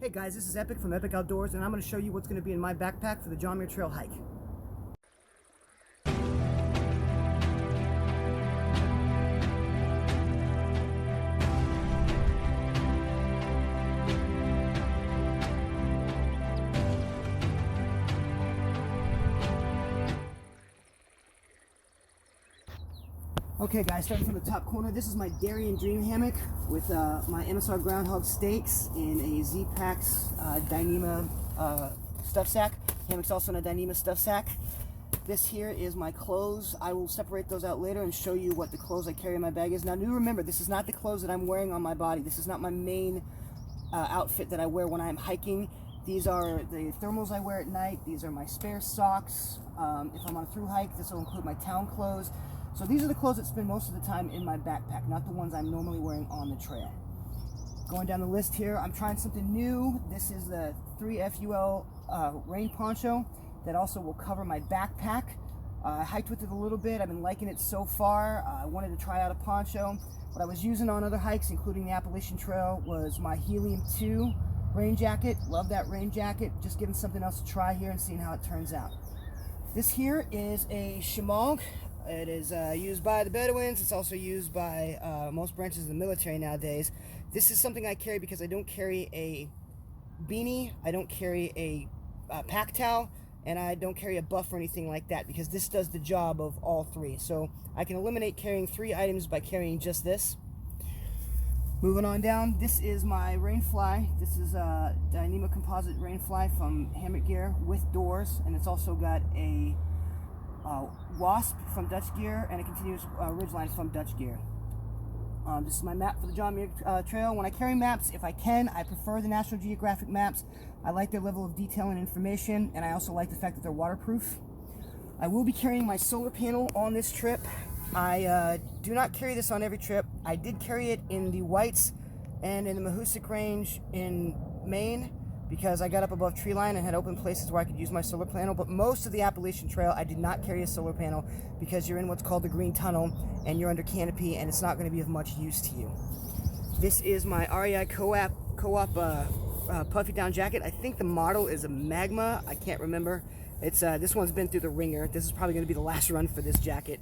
Hey guys, this is Epic from Epic Outdoors, and I'm going to show you what's going to be in my backpack for the John Muir Trail hike. Okay guys, starting from the top corner, this is my Darien Dream hammock with my MSR Groundhog stakes in a Z-Packs Dyneema stuff sack. Hammock's also in a Dyneema stuff sack. This here is my clothes. I will separate those out later and show you what the clothes I carry in my bag is. Now do remember, this is not the clothes that I'm wearing on my body. This is not my main outfit that I wear when I'm hiking. These are the thermals I wear at night. These are my spare socks. If I'm on a through hike, this will include my town clothes. So these are the clothes that spend most of the time in my backpack, not the ones I'm normally wearing on the trail. Going down the list here, I'm trying something new. This is the 3FUL rain poncho that also will cover my backpack. I hiked with it a little bit. I've been liking it so far. I wanted to try out a poncho. What I was using on other hikes, including the Appalachian Trail, was my Helium 2 rain jacket. Love that rain jacket. Just giving something else to try here and seeing how it turns out. This here is a shemagh. It is used by the Bedouins. It's also used by most branches of the military nowadays. This is something I carry because I don't carry a beanie, I don't carry a pack towel, and I don't carry a buff or anything like that, because this does the job of all three. So I can eliminate carrying 3 items by carrying just this. Moving on down, this is my rain fly. This is a Dyneema composite rain fly from Hammock Gear with doors, and it's also got a Wasp from Dutch Gear and a continuous ridgeline from Dutch Gear. This is my map for the John Muir Trail. When I carry maps, if I can, I prefer the National Geographic maps. I like their level of detail and information, and I also like the fact that they're waterproof. I will be carrying my solar panel on this trip. I do not carry this on every trip. I did carry it in the Whites and in the Mahoosuc Range in Maine, because I got up above tree line and had open places where I could use my solar panel. But most of the Appalachian Trail, I did not carry a solar panel because you're in what's called the Green Tunnel and you're under canopy, and it's not going to be of much use to you. This is my REI Co-op puffy down jacket. I think the model is a Magma. I can't remember. It's this one's been through the ringer. This is probably going to be the last run for this jacket.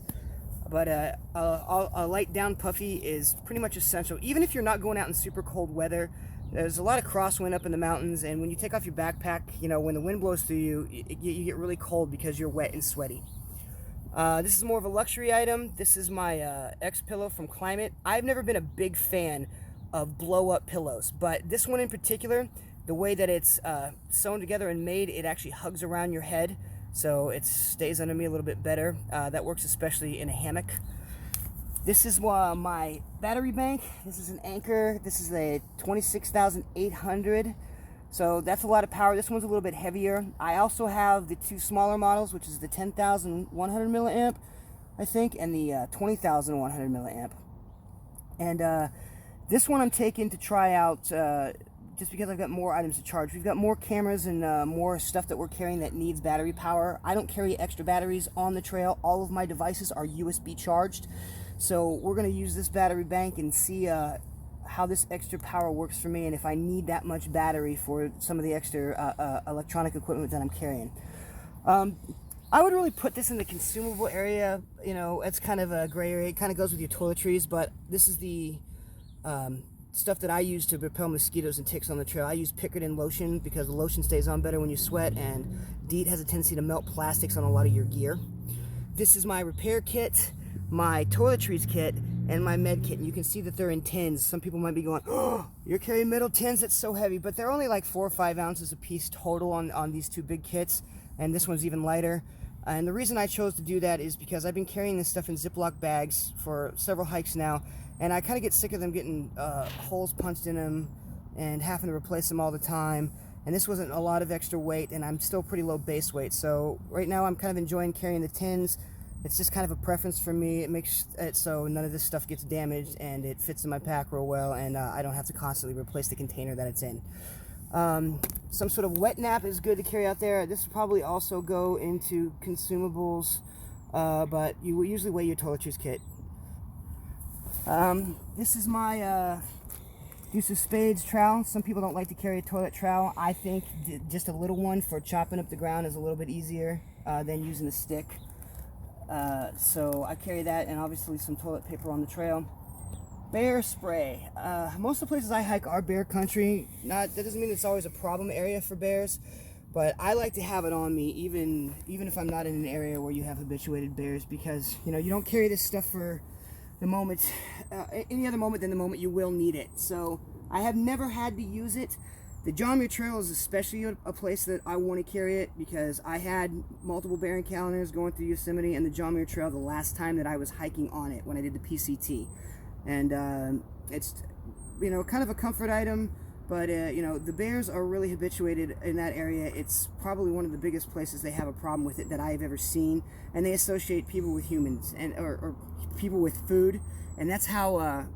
But a light down puffy is pretty much essential, even if you're not going out in super cold weather. There's a lot of crosswind up in the mountains, and when you take off your backpack, you know, when the wind blows through you, you get really cold because you're wet and sweaty. This is more of a luxury item. This is my X pillow from Climate. I've never been a big fan of blow-up pillows, but this one in particular, the way that it's sewn together and made, it actually hugs around your head, so it stays under me a little bit better. That works especially in a hammock. This is my battery bank. This is an Anchor. This is a 26,800. So that's a lot of power. This one's a little bit heavier. I also have the 2 smaller models, which is the 10,100 milliamp, I think, and the 20,100 milliamp. And this one I'm taking to try out just because I've got more items to charge. We've got more cameras and more stuff that we're carrying that needs battery power. I don't carry extra batteries on the trail. All of my devices are USB charged. So we're going to use this battery bank and see how this extra power works for me, and if I need that much battery for some of the extra electronic equipment that I'm carrying. I would really put this in the consumable area. You know, it's kind of a gray area. It kind of goes with your toiletries, but this is the stuff that I use to repel mosquitoes and ticks on the trail. I use Pickardin lotion because the lotion stays on better when you sweat, and DEET has a tendency to melt plastics on a lot of your gear. This is my repair kit, my Toiletries kit, and my med kit. And you can see that they're in tins. Some people might be going, oh, you're carrying metal tins, that's so heavy. But they're only like 4 or 5 ounces a piece total on these 2 big kits, and this one's even lighter. And the reason I chose to do that is because I've been carrying this stuff in Ziploc bags for several hikes now, and I kind of get sick of them getting holes punched in them and having to replace them all the time. And this wasn't a lot of extra weight, and I'm still pretty low base weight. So right now I'm kind of enjoying carrying the tins. It's just kind of a preference for me. It makes it so none of this stuff gets damaged, and it fits in my pack real well, and I don't have to constantly replace the container that it's in. Some sort of wet nap is good to carry out there. This will probably also go into consumables, but you will usually weigh your toiletries kit. This is my Use of spades, trowel. Some people don't like to carry a toilet trowel. I think just a little one for chopping up the ground is a little bit easier than using a stick. So I carry that, and obviously some toilet paper on the trail. Bear spray. Most of the places I hike are bear country. That doesn't mean it's always a problem area for bears, but I like to have it on me even if I'm not in an area where you have habituated bears, because you don't carry this stuff for the moment, any other moment than the moment you will need it. So I have never had to use it. The John Muir Trail is especially a place that I want to carry it, because I had multiple bear encounters going through Yosemite and the John Muir Trail the last time that I was hiking on it, when I did the PCT. And it's kind of a comfort item, but the bears are really habituated in that area. It's probably one of the biggest places they have a problem with it that I've ever seen, and they associate people with humans or people with food, and that's how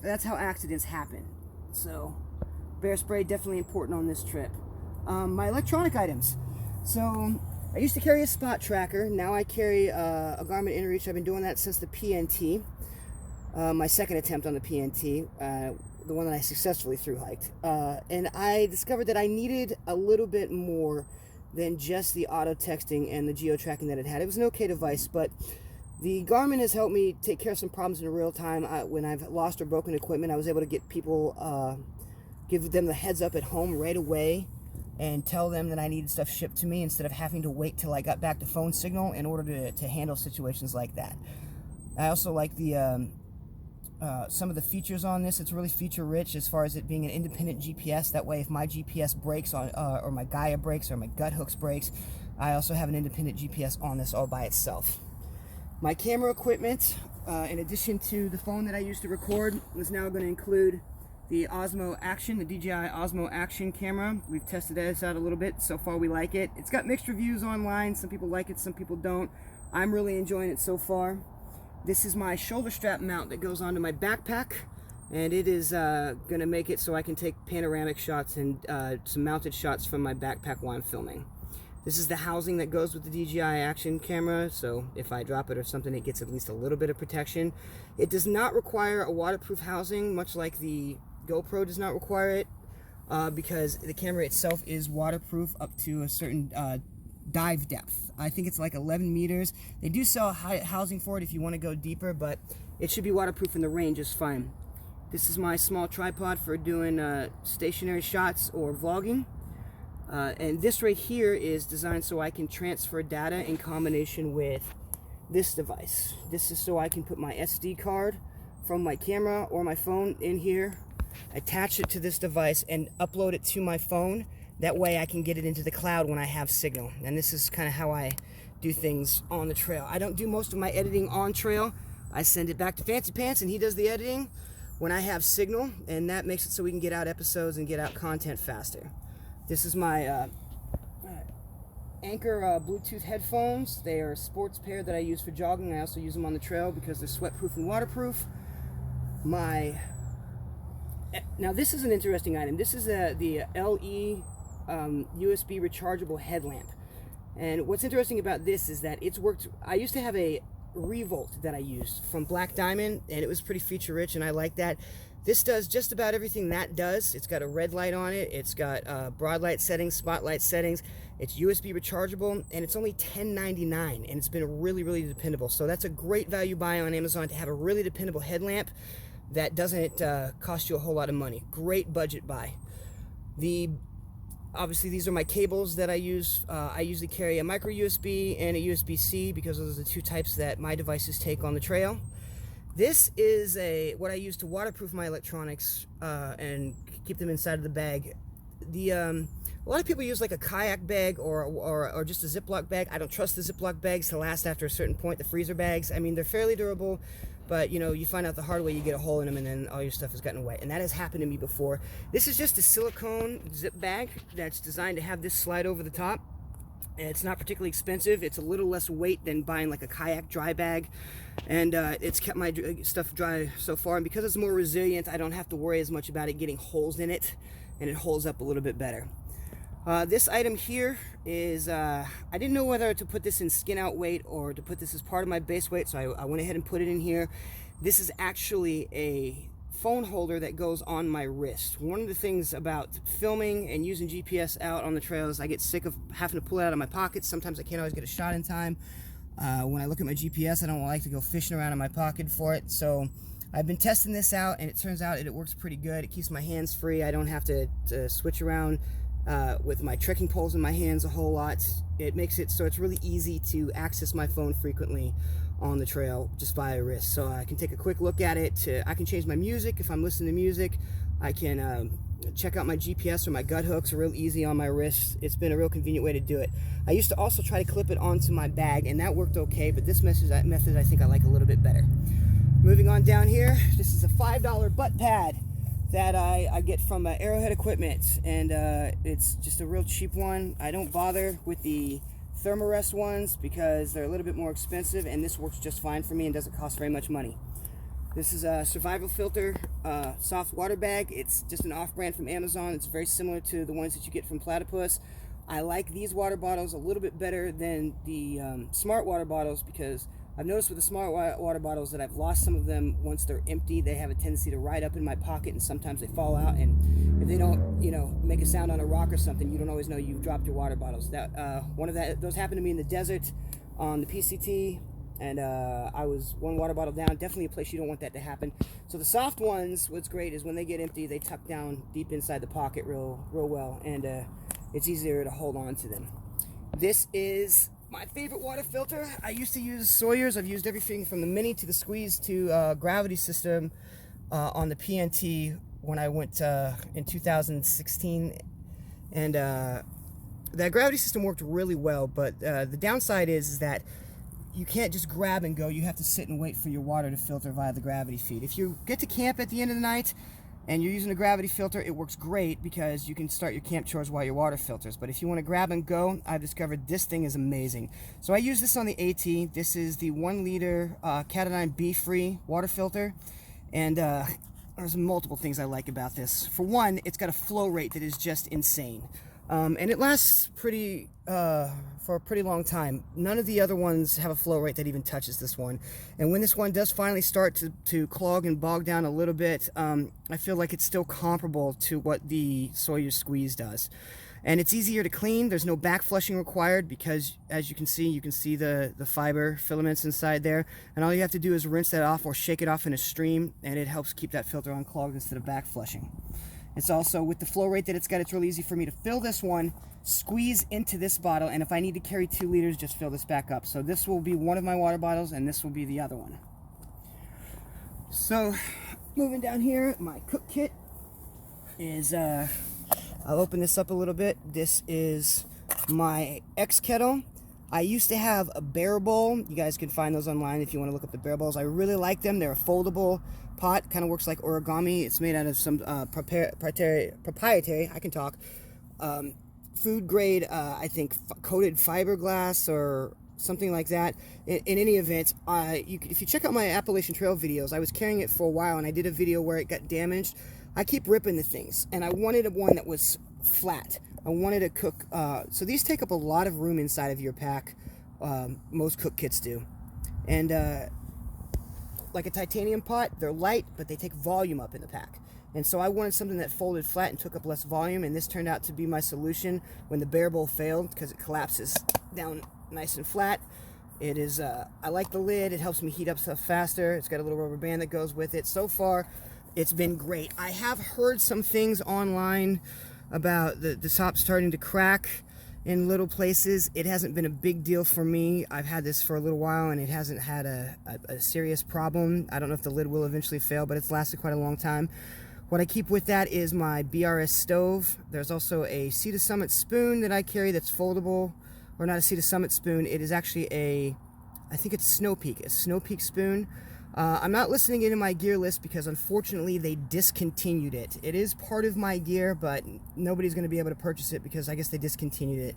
accidents happen. So bear spray definitely important on this trip. My electronic items. So I used to carry a spot tracker. Now I carry a Garmin InReach. I've been doing that since the PNT. My second attempt on the PNT, the one that I successfully thru-hiked. And I discovered that I needed a little bit more than just the auto texting and the geo-tracking that it had. It was an okay device, but the Garmin has helped me take care of some problems in real time. When I've lost or broken equipment, I was able to get people, give them the heads up at home right away and tell them that I needed stuff shipped to me, instead of having to wait till I got back to phone signal in order to handle situations like that. I also like the some of the features on this. It's really feature rich as far as it being an independent GPS. That way, if my GPS breaks or my Gaia breaks or my gut hooks breaks, I also have an independent GPS on this all by itself. My camera equipment, in addition to the phone that I used to record, is now going to include the Osmo Action, the DJI Osmo Action camera. We've tested this out a little bit. So far we like it. It's got mixed reviews online. Some people like it, some people don't. I'm really enjoying it so far. This is my shoulder strap mount that goes onto my backpack, and it is going to make it so I can take panoramic shots and some mounted shots from my backpack while I'm filming. This is the housing that goes with the DJI Action camera, so if I drop it or something, it gets at least a little bit of protection. It does not require a waterproof housing, much like the GoPro does not require it, because the camera itself is waterproof up to a certain dive depth. I think it's like 11 meters. They do sell housing for it if you want to go deeper, but it should be waterproof and the range is fine. This is my small tripod for doing stationary shots or vlogging. And this right here is designed so I can transfer data in combination with this device. This is so I can put my SD card from my camera or my phone in here, attach it to this device, and upload it to my phone. That way I can get it into the cloud when I have signal. And this is kind of how I do things on the trail. I don't do most of my editing on trail. I send it back to Fancy Pants and he does the editing when I have signal, and that makes it so we can get out episodes and get out content faster. This is my Anchor Bluetooth headphones. They are a sports pair that I use for jogging. I also use them on the trail because they're sweatproof and waterproof. Now this is an interesting item. This is the LE USB rechargeable headlamp. And what's interesting about this is that it's worked. I used to have a Revolt that I used from Black Diamond, and it was pretty feature rich, and I like that. This does just about everything that does. It's got a red light on it. It's got broad light settings, spotlight settings. It's USB rechargeable, and it's only $10.99, and it's been really, really dependable. So that's a great value buy on Amazon, to have a really dependable headlamp that doesn't cost you a whole lot of money. Great budget buy. Obviously, these are my cables that I use. I usually carry a micro USB and a USB-C because those are the two types that my devices take on the trail. This is what I use to waterproof my electronics and keep them inside of the bag. A lot of people use like a kayak bag or just a Ziploc bag. I don't trust the Ziploc bags to last after a certain point. The freezer bags, I mean, they're fairly durable, but you find out the hard way. You get a hole in them and then all your stuff has gotten wet, and that has happened to me before. This is just a silicone zip bag that's designed to have this slide over the top. And it's not particularly expensive. It's a little less weight than buying like a kayak dry bag, and it's kept my stuff dry so far. And because it's more resilient, I don't have to worry as much about it getting holes in it, and it holds up a little bit better. This item here is, I didn't know whether to put this in skin out weight or to put this as part of my base weight, so I went ahead and put it in here. This is actually a phone holder that goes on my wrist. One of the things about filming and using GPS out on the trails, I get sick of having to pull it out of my pocket. Sometimes I can't always get a shot in time. When I look at my GPS, I don't like to go fishing around in my pocket for it. So I've been testing this out, and it turns out it works pretty good. It keeps my hands free. I don't have to switch around with my trekking poles in my hands a whole lot. It makes it so it's really easy to access my phone frequently on the trail just via wrist. So I can take a quick look at it. I can change my music if I'm listening to music. I can check out my GPS or my gut hooks real easy on my wrist. It's been a real convenient way to do it. I used to also try to clip it onto my bag, and that worked okay, but this method I think I like a little bit better. Moving on down here, this is a $5 butt pad that I get from Arrowhead Equipment, and it's just a real cheap one. I don't bother with the Thermarest ones because they're a little bit more expensive, and this works just fine for me and doesn't cost very much money. This is a Survival Filter soft water bag. It's just an off-brand from Amazon. It's very similar to the ones that you get from Platypus. I like these water bottles a little bit better than the smart water bottles, because I've noticed with the smart water bottles that I've lost some of them once they're empty. They have a tendency to ride up in my pocket, and sometimes they fall out, and if they don't, make a sound on a rock or something, you don't always know you've dropped your water bottles. Those happened to me in the desert on the PCT, and I was one water bottle down. Definitely a place you don't want that to happen. So the soft ones, what's great is when they get empty, they tuck down deep inside the pocket real well, and it's easier to hold on to them. This is my favorite water filter. I used to use Sawyer's. I've used everything from the Mini to the Squeeze to Gravity System on the PNT when I went in 2016, and that Gravity System worked really well, but the downside is that you can't just grab and go. You have to sit and wait for your water to filter via the gravity feed. If you get to camp at the end of the night and you're using a gravity filter, it works great because you can start your camp chores while your water filters. But if you want to grab and go, I've discovered this thing is amazing. So I use this on the AT. This is the 1 liter Cat9 B-free water filter, and there's multiple things I like about this. For one, it's got a flow rate that is just insane. And it lasts for a pretty long time. None of the other ones have a flow rate that even touches this one. And when this one does finally start to clog and bog down a little bit, I feel like it's still comparable to what the Sawyer Squeeze does. And it's easier to clean. There's no back flushing required because, as you can see the fiber filaments inside there. And all you have to do is rinse that off or shake it off in a stream, and it helps keep that filter unclogged instead of back flushing. It's also, with the flow rate that it's got, it's really easy for me to fill this one, squeeze into this bottle, and if I need to carry 2 liters, just fill this back up. So this will be one of my water bottles, and this will be the other one. So, moving down here, my cook kit is, I'll open this up a little bit. This is my X kettle. I used to have a bear bowl. You guys can find those online if you want to look up the bear bowls. I really like them. They're a foldable pot, kind of works like origami. It's made out of some proprietary, I can talk, food grade, I think coated fiberglass or something like that. In any event, if you check out my Appalachian Trail videos, I was carrying it for a while, and I did a video where it got damaged. I keep ripping the things, and I wanted one that was flat. I wanted to cook, so these take up a lot of room inside of your pack. Most cook kits do. And like a titanium pot, they're light, but they take volume up in the pack. And so I wanted something that folded flat and took up less volume, and this turned out to be my solution when the bear bowl failed, because it collapses down nice and flat. It is, I like the lid. It helps me heat up stuff faster. It's got a little rubber band that goes with it. So far, it's been great. I have heard some things online about the top starting to crack in little places. It hasn't been a big deal for me. I've had this for a little while, and it hasn't had a serious problem. I don't know if the lid will eventually fail, but it's lasted quite a long time. What I keep with that is my BRS stove. There's also a Sea to Summit spoon that I carry that's foldable, or not a Sea to Summit spoon. It is actually I think it's a Snow Peak spoon. I'm not listing it in my gear list because unfortunately they discontinued it. It is part of my gear, but nobody's going to be able to purchase it because I guess they discontinued it.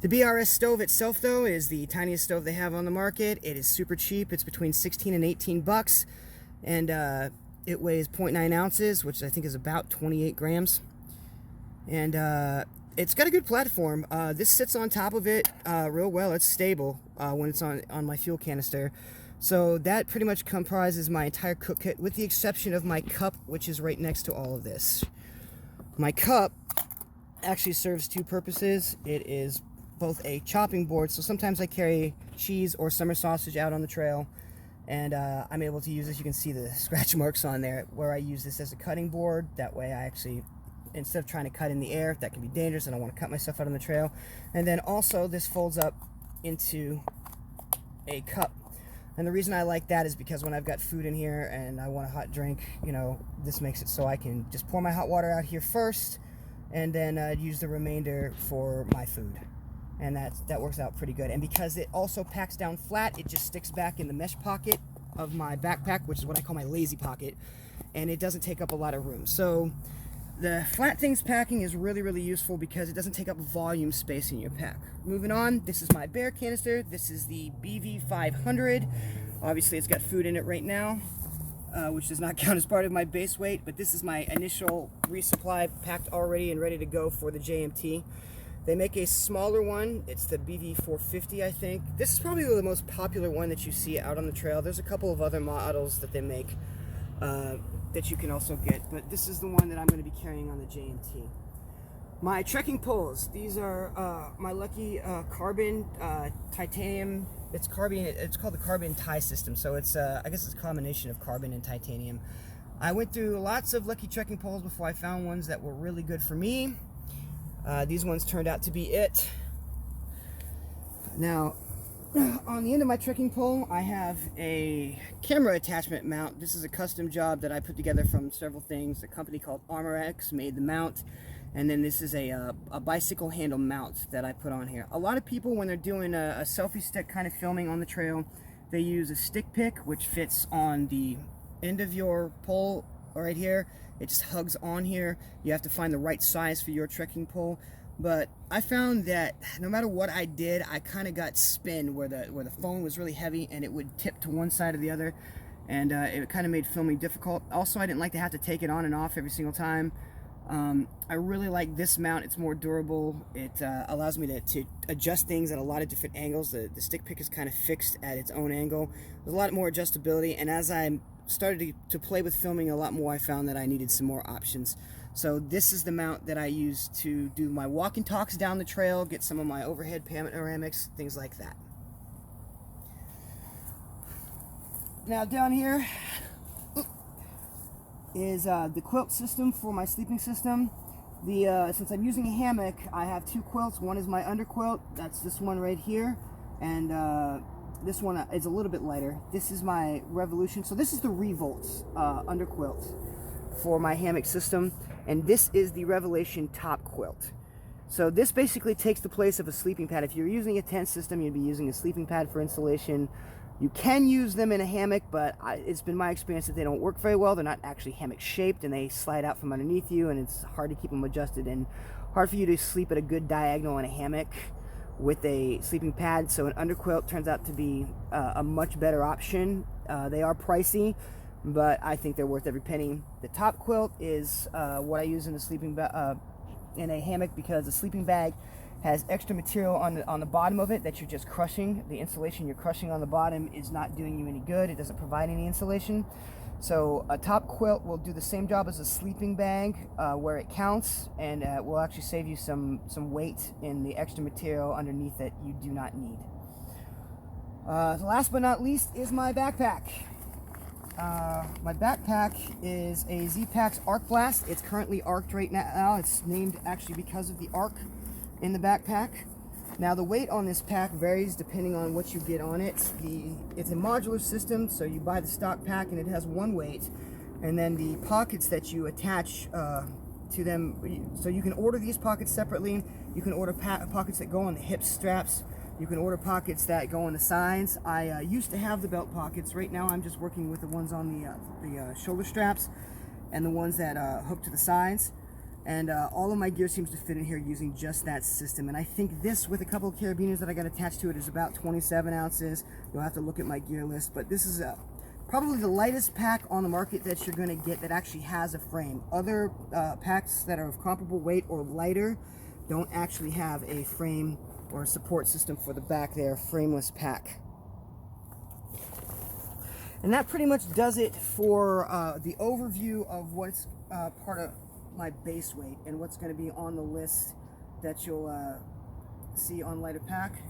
The BRS stove itself, though, is the tiniest stove they have on the market. It is super cheap. It's between 16 and 18 bucks, and it weighs 0.9 ounces, which I think is about 28 grams. And it's got a good platform. This sits on top of it real well. It's stable when it's on my fuel canister. So that pretty much comprises my entire cook kit, with the exception of my cup, which is right next to all of this. My cup actually serves two purposes. It is both a chopping board, so sometimes I carry cheese or summer sausage out on the trail, and I'm able to use this. You can see the scratch marks on there where I use this as a cutting board. That way I actually, instead of trying to cut in the air, that can be dangerous, and I don't want to cut myself out on the trail. And then also this folds up into a cup. And the reason I like that is because when I've got food in here and I want a hot drink, you know, this makes it so I can just pour my hot water out here first, and then use the remainder for my food. And that works out pretty good. And because it also packs down flat, it just sticks back in the mesh pocket of my backpack, which is what I call my lazy pocket, and it doesn't take up a lot of room. So the flat things packing is really, really useful because it doesn't take up volume space in your pack. Moving on, this is my bear canister. This is the BV500. Obviously it's got food in it right now, which does not count as part of my base weight, but this is my initial resupply packed already and ready to go for the JMT. They make a smaller one. It's the BV450, I think. This is probably the most popular one that you see out on the trail. There's a couple of other models that they make that you can also get, but this is the one that I'm going to be carrying on the JMT. My trekking poles. These are my Lucky carbon titanium. It's carbon. It's called the carbon tie system. So it's I guess it's a combination of carbon and titanium. I went through lots of Lucky trekking poles before I found ones that were really good for me. These ones turned out to be it. Now, on the end of my trekking pole, I have a camera attachment mount. This is a custom job that I put together from several things. A company called ArmorX made the mount, and then this is a bicycle handle mount that I put on here. A lot of people, when they're doing a selfie stick kind of filming on the trail, they use a stick pick, which fits on the end of your pole right here. It just hugs on here. You have to find the right size for your trekking pole. But I found that no matter what I did, I kind of got spin where the phone was really heavy and it would tip to one side or the other, and it kind of made filming difficult. Also, I didn't like to have to take it on and off every single time. I really like this mount. It's more durable. It allows me to adjust things at a lot of different angles. The stick pick is kind of fixed at its own angle. There's a lot more adjustability, and as I started to play with filming a lot more, I found that I needed some more options. So this is the mount that I use to do my walk and talks down the trail, get some of my overhead panoramics, things like that. Now down here is the quilt system for my sleeping system. Since I'm using a hammock, I have two quilts. One is my underquilt, that's this one right here, and this one is a little bit lighter. This is my Revolution. So this is the Revolt underquilt for my hammock system, and this is the Revelation top quilt. So this basically takes the place of a sleeping pad. If you're using a tent system, you'd be using a sleeping pad for insulation. You can use them in a hammock, but it's been my experience that they don't work very well. They're not actually hammock shaped, and they slide out from underneath you, and it's hard to keep them adjusted and hard for you to sleep at a good diagonal in a hammock with a sleeping pad. So an underquilt turns out to be a much better option. They are pricey, but I think they're worth every penny. The top quilt is what I use in the sleeping in a hammock, because the sleeping bag has extra material on the bottom of it that you're just crushing. The insulation you're crushing on the bottom is not doing you any good. It doesn't provide any insulation. So a top quilt will do the same job as a sleeping bag where it counts, and will actually save you some weight in the extra material underneath that you do not need. Last but not least is my backpack. My backpack is a Z-Pack's Arc Blast. It's currently arced right now. It's named actually because of the arc in the backpack. Now the weight on this pack varies depending on what you get on it. It's a modular system, so you buy the stock pack and it has one weight, and then the pockets that you attach to them, so you can order these pockets separately. You can order pockets that go on the hip straps. You can order pockets that go on the sides. I used to have the belt pockets. Right now I'm just working with the ones on the shoulder straps and the ones that hook to the sides. And all of my gear seems to fit in here using just that system. And I think this, with a couple of carabiners that I got attached to it, is about 27 ounces. You'll have to look at my gear list. But this is probably the lightest pack on the market that you're going to get that actually has a frame. Other packs that are of comparable weight or lighter don't actually have a frame or a support system for the back there. Frameless pack. And that pretty much does it for the overview of what's part of my base weight and what's going to be on the list that you'll see on Lighter Pack.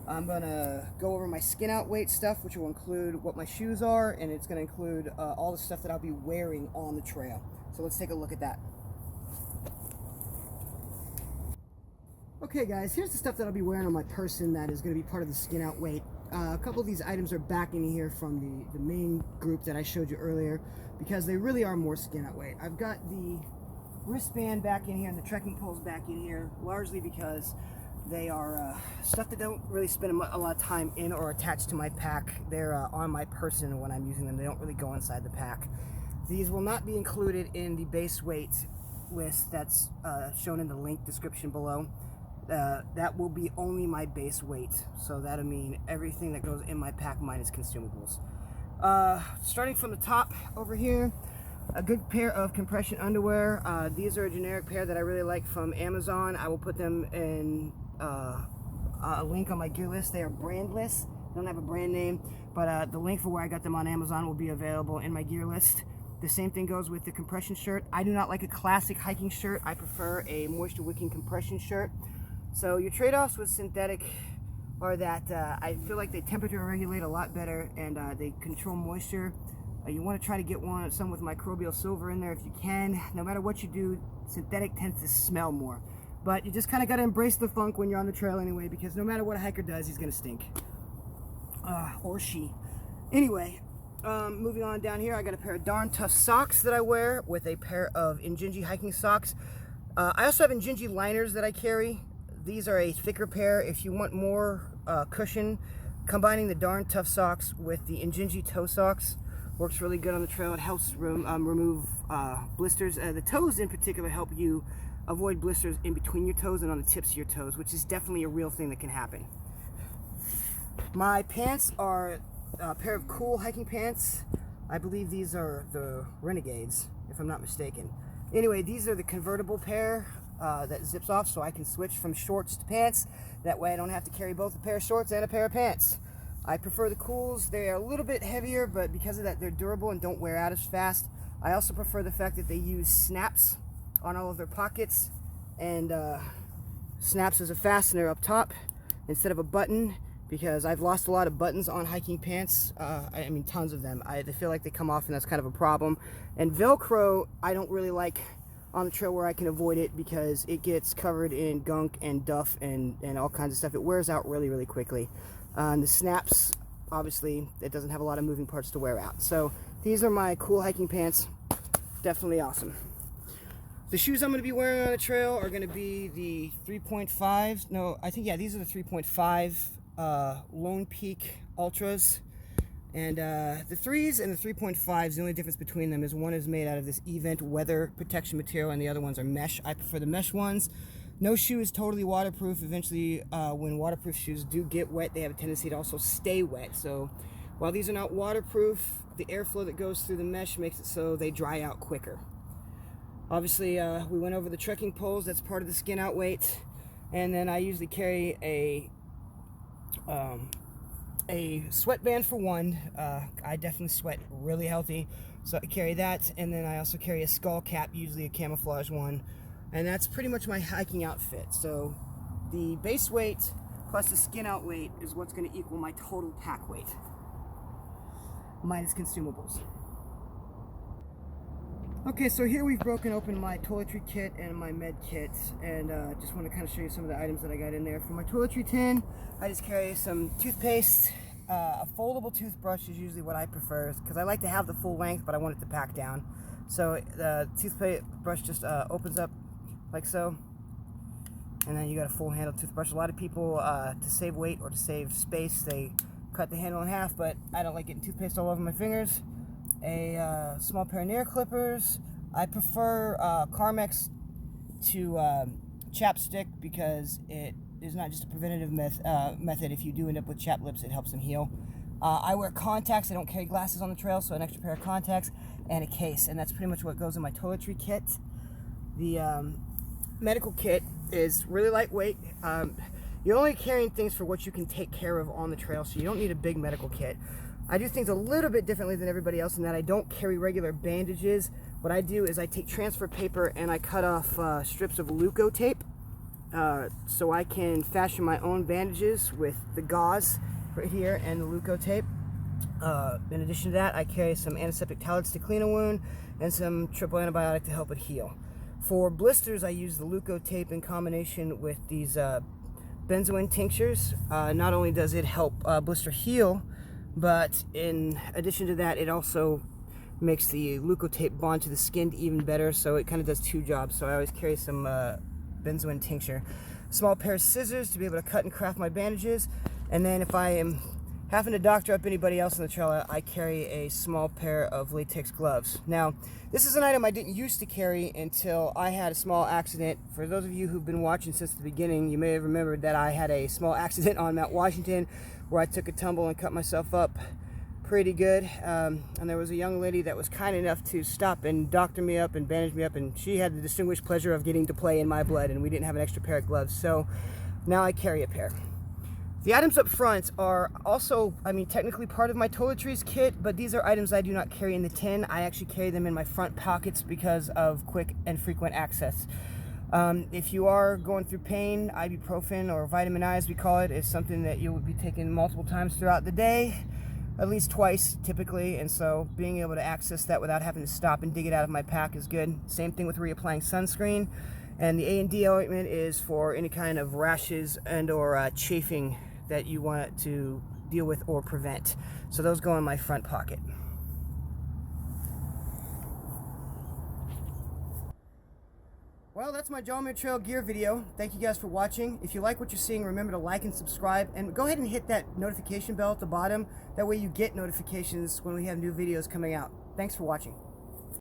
I'm going to go over my skin out weight stuff, which will include what my shoes are, and it's going to include all the stuff that I'll be wearing on the trail. So let's take a look at that. Okay guys, here's the stuff that I'll be wearing on my person that is going to be part of the skin out weight. A couple of these items are back in here from the main group that I showed you earlier because they really are more skin out weight. I've got the wristband back in here and the trekking poles back in here, largely because they are stuff that don't really spend a lot of time in or attached to my pack. They're on my person when I'm using them. They don't really go inside the pack. These will not be included in the base weight list that's shown in the link description below. That will be only my base weight, so that'll mean everything that goes in my pack minus consumables. Starting from the top over here, a good pair of compression underwear. These are a generic pair that I really like from Amazon. I will put them in a link on my gear list. They are brandless, don't have a brand name, but the link for where I got them on Amazon will be available in my gear list. The same thing goes with the compression shirt. I do not like a classic hiking shirt. I prefer a moisture wicking compression shirt. So your trade-offs with synthetic are that I feel like they temperature regulate a lot better, and they control moisture. You want to try to get some with microbial silver in there if you can. No matter what you do, synthetic tends to smell more. But you just kind of got to embrace the funk when you're on the trail anyway, because no matter what a hiker does, he's going to stink. Or she. Anyway, moving on down here, I got a pair of darn tough socks that I wear with a pair of Injinji hiking socks. I also have Injinji liners that I carry. These are a thicker pair. If you want more cushion, combining the darn tough socks with the Injinji toe socks works really good on the trail. It helps remove blisters. The toes in particular help you avoid blisters in between your toes and on the tips of your toes, which is definitely a real thing that can happen. My pants are a pair of cool hiking pants. I believe these are the Renegades, if I'm not mistaken. Anyway, these are the convertible pair that zips off, so I can switch from shorts to pants. That way I don't have to carry both a pair of shorts and a pair of pants. I prefer the cools. They are a little bit heavier, but because of that, they're durable and don't wear out as fast. I also prefer the fact that they use snaps on all of their pockets, and snaps as a fastener up top instead of a button, because I've lost a lot of buttons on hiking pants. I mean, tons of them. They feel like they come off, and that's kind of a problem. And Velcro, I don't really like on the trail where I can avoid it, because it gets covered in gunk and duff and all kinds of stuff. It wears out really, really quickly. And the snaps, obviously, it doesn't have a lot of moving parts to wear out. So these are my cool hiking pants. Definitely awesome. The shoes I'm going to be wearing on the trail are going to be the 3.5. No, I think, yeah, these are the 3.5 Lone Peak Ultras. And the 3s and the 3.5s, the only difference between them is one is made out of this Event weather protection material and the other ones are mesh. I prefer the mesh ones. No shoe is totally waterproof. Eventually, when waterproof shoes do get wet, they have a tendency to also stay wet. So while these are not waterproof, the airflow that goes through the mesh makes it so they dry out quicker. Obviously, we went over the trekking poles. That's part of the skin out weight. And then I usually carry a sweatband for one. I definitely sweat really healthy, so I carry that. And then I also carry a skull cap, usually a camouflage one. And that's pretty much my hiking outfit. So the base weight plus the skin out weight is what's going to equal my total pack weight, minus consumables. Okay, so here we've broken open my toiletry kit and my med kit, and just want to kind of show you some of the items that I got in there. For my toiletry tin, I just carry some toothpaste. A foldable toothbrush is usually what I prefer, because I like to have the full length, but I want it to pack down. So the toothpaste brush just opens up like so, and then you got a full handle toothbrush. A lot of people, to save weight or to save space, they cut the handle in half, but I don't like getting toothpaste all over my fingers. A small pair of nail clippers. I prefer Carmex to chapstick, because it is not just a preventative method. If you do end up with chapped lips, it helps them heal. I wear contacts. I don't carry glasses on the trail, so an extra pair of contacts and a case, and that's pretty much what goes in my toiletry kit. The medical kit is really lightweight. You're only carrying things for what you can take care of on the trail, so you don't need a big medical kit. I do things a little bit differently than everybody else in that I don't carry regular bandages. What I do is I take transfer paper and I cut off strips of Leuko tape so I can fashion my own bandages with the gauze right here and the Leuko tape. In addition to that, I carry some antiseptic towelettes to clean a wound and some triple antibiotic to help it heal. For blisters, I use the Leuko tape in combination with these benzoin tinctures. Not only does it help blister heal, but in addition to that, it also makes the Leuko tape bond to the skin even better, so it kind of does two jobs. So I always carry some benzoin tincture. A small pair of scissors to be able to cut and craft my bandages, and then if I am having to doctor up anybody else on the trail, I carry a small pair of latex gloves. Now, this is an item I didn't used to carry until I had a small accident. For those of you who've been watching since the beginning, you may have remembered that I had a small accident on Mount Washington where I took a tumble and cut myself up pretty good. And there was a young lady that was kind enough to stop and doctor me up and bandage me up, and she had the distinguished pleasure of getting to play in my blood, and we didn't have an extra pair of gloves, so now I carry a pair. The items up front are also, technically part of my Toiletries kit, but these are items I do not carry in the tin. I actually carry them in my front pockets because of quick and frequent access. If you are going through pain, ibuprofen or vitamin I, as we call it, is something that you will be taking multiple times throughout the day, at least twice typically, and so being able to access that without having to stop and dig it out of my pack is good. Same thing with reapplying sunscreen. And the A&D ointment is for any kind of rashes and or chafing that you want to deal with or prevent. So those go in my front pocket. Well, that's my John Muir Trail gear video. Thank you guys for watching. If you like what you're seeing, remember to like and subscribe, and go ahead and hit that notification bell at the bottom. That way you get notifications when we have new videos coming out. Thanks for watching.